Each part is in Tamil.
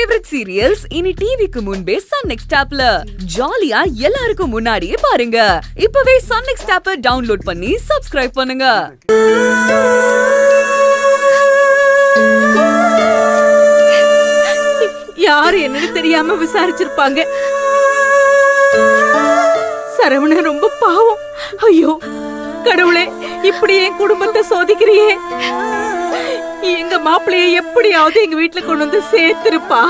ஃபேவரட் சீரியல்ஸ் இனி டிவிக்கு முன்பே சன் நெக்ஸ்ட் ஆப்ல ஜாலியா எல்லாருக்கும் முன்னாடியே பாருங்க. இப்பவே சன் நெக்ஸ்ட் ஆப்பை டவுன்லோட் பண்ணி சப்ஸ்கிரைப் பண்ணுங்க. யாரு என்னன்னு தெரியாம விசாரிச்சிருப்பாங்க. சரவணன் ரொம்ப பாவம். ஐயோ கடவுளே, இப்படி என் குடும்பத்தை சோதிக்கிறியே. எங்க மாப்பிள்ளைய எப்படியாவது எங்க வீட்டுல கொண்டு வந்து சேர்த்திருப்பா.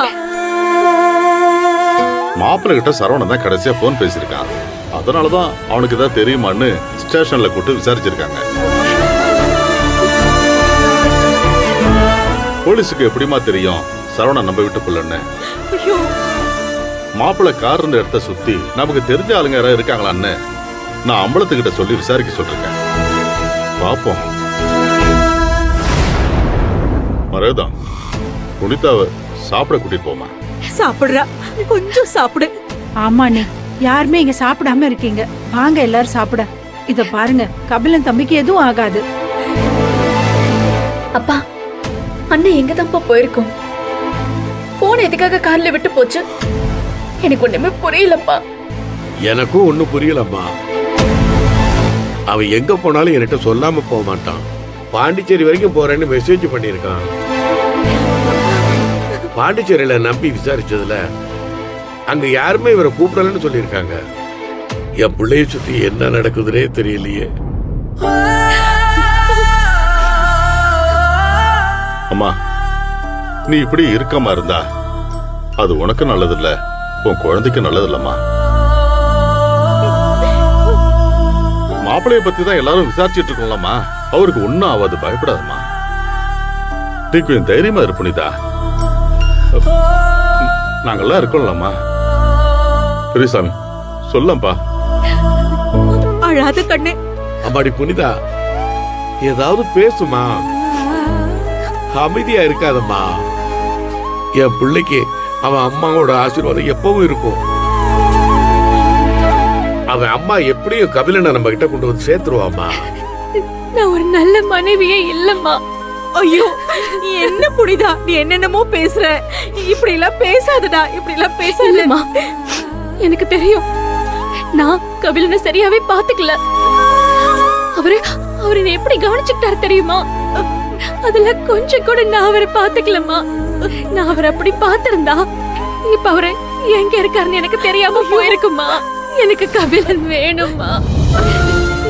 மாப்பிள்ளை கிட்ட சரவணன் தான் கடைசியா போன் பேசிருக்கான். அதனாலதான் அவனுக்கு தான் தெரியுமான்னு ஸ்டேஷன்ல கூட்டு விசாரிச்சிருக்காங்க. போலீஸுக்கு எப்படிமா தெரியும் சரவணன் நம்ம வீட்டுக்குள்ளன்னு? மாப்பிள்ளை கார் இருந்த இடத்த சுத்தி நமக்கு தெரிஞ்ச ஆளுங்க யாராவது இருக்காங்களான்னு நான் அம்பலத்துக்கிட்ட சொல்லி விசாரிக்க சொல்லிருக்கேன். பாப்போம். மரேதான் புனிதாவை சாப்பிட கூட்டிட்டு போமா. சாப்பிடுறா, கொஞ்சம் சாப்பிடு. ஆமாண்ணே, யாருமே இங்க சாப்பிடாம இருக்கீங்க. வாங்க எல்லாரும் சாப்பிட. இத பாருங்க, கபிலன் தம்பிக்கு எதுவும் ஆகாது. அப்பா, அண்ணன் எங்க தான்ப்பா போயிருக்கோம்? போன் எதுக்காக கார்ல விட்டு போச்சு? எனக்கு ஒண்ணுமே புரியலப்பா. எனக்கும் ஒண்ணும் புரியலம்மா. அவன் எங்க போனாலும் என்கிட்ட சொல்லாம போக மாட்டான். பாண்டிச்சேரி வரைக்கும் போறேன்னு மெசேஜ் பண்ணிருக்கான். பாண்டிச்சேரியில நம்பி விசாரிச்சதுல அங்க யாருமே இவரை கூப்பிடலன்னு சொல்லியிருக்காங்க. என் பிள்ளைய சுத்தி என்ன நடக்குதுன்னே தெரியலையே. அம்மா, நீ இப்படி இருக்கமா இருந்தா அது உனக்கு நல்லது இல்ல, உன் குழந்தைக்கு நல்லது இல்லம்மா. மாப்பிள்ளைய பத்தி தான் எல்லாரும் விசாரிச்சுட்டு இருக்கோம்லம்மா. அவருக்கு ஒன்னும் ஆகாது, பயப்படாதம்மா. நீ கொஞ்சம் தைரியமா இரு புனிதா. நாங்கெல்லாம் இருக்கோம்லம்மா. பெரியசாமி சொல்லப்பா. அழாத கண்ணே. அம்மாடி புனிதா, ஏதாவது பேசுமா. அமைதியா இருக்காதம்மா. என் பிள்ளைக்கு அவன் அம்மாவோட ஆசீர்வாதம் எப்பவும் இருக்கும். அவன் அம்மா எப்படியும் கபிலனை நம்ம கிட்ட கொண்டு வந்து சேர்த்துருவாமா. நான் ஒரு நல்ல மனைவியே இல்லம்மா. ஐயோ, நீ என்ன புனிதா, நீ என்னென்னமோ பேசுற. இப்படி எல்லாம் பேசாதடா, இப்படி எல்லாம் பேசாதம்மா. எனக்கு தெரியும், நான் கபிலனை சரியாவே பாத்துக்கல. அவரு என்ன எப்படி கவனிச்சுக்கிட்டாரு தெரியுமா? அதுல கொஞ்சம் கூட நான் அவரை பாத்துக்கலம்மா. நான் அவரை அப்படி பாத்திருந்தா இப்ப அவரு எங்க இருக்காருன்னு எனக்கு தெரியாம போயிருக்குமா. எனக்கு கபிலன் வேணும்மா.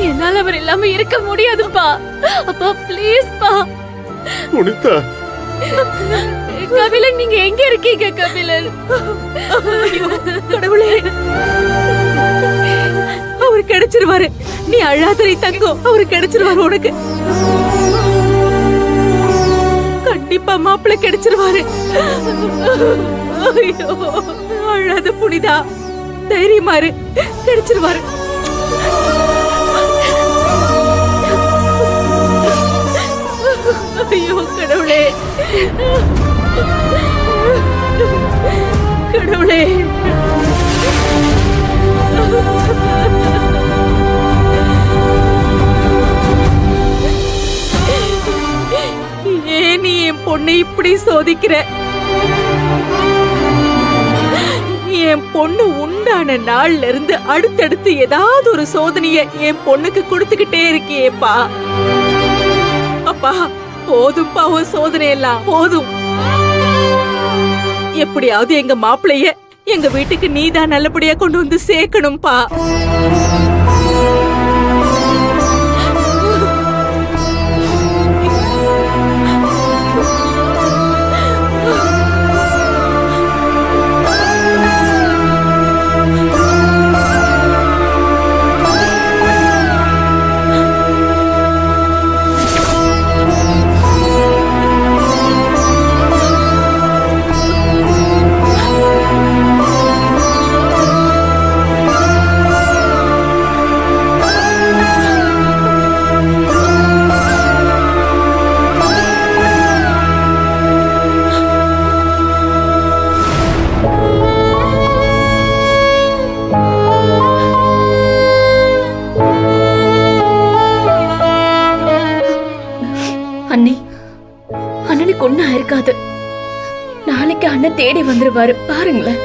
என்னால அவர் இல்லாம இருக்க முடியாதுப்பா. அப்பா ப்ளீஸ் பா. புனிதா, கபிலன் நீங்க எங்க இருக்கீங்க? கபிலன், கடவுளே, அவரு கிடைச்சிருவாரு. நீ அழாதரை தங்கம், அவரு கிடைச்சிருவாரு. உனக்கு கண்டிப்பா மாப்பிள்ளை கிடைச்சிருவாரு. ஐயோ, அழாத புனிதா, தைரியமா இரு, கிடைச்சிருவாரு. ஐயோ கடவுளே, கடவுளே. ஏன் நீ என் பொண்ணை இப்படி சோதிக்கிற? என் பொண்ணு உண்டான நாள்ல இருந்து அடுத்தடுத்து ஏதாவது ஒரு சோதனைய என் பொண்ணுக்கு கொடுத்துக்கிட்டே இருக்கியேப்பா. அப்பா போதும்பா, உன் சோதனை எல்லாம் போதும். எப்படியாவது எங்க மாப்பிள்ளைய எங்க வீட்டுக்கு நீதான் நல்லபடியா கொண்டு வந்து சேர்க்கணும்பா. அண்ணன் தேடி வந்துருவாரு பாருங்களேன்.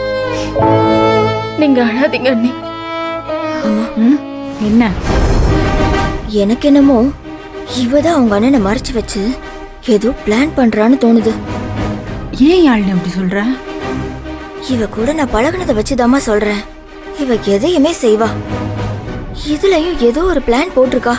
நீங்க அழாதீங்க அண்ணி. ம், என்ன எனக்கு என்னமோ இவதான் அவங்க அண்ணனை மறைச்சு வச்சு ஏதோ பிளான் பண்றான்னு தோணுது. ஏன் யாழ்னு அப்படி சொல்ற? இவ கூட நான் பழகுனதை வச்சுதாம்மா சொல்றேன். இவ எதையுமே செய்வா. இதுலயும் ஏதோ ஒரு பிளான் போட்டிருக்கா.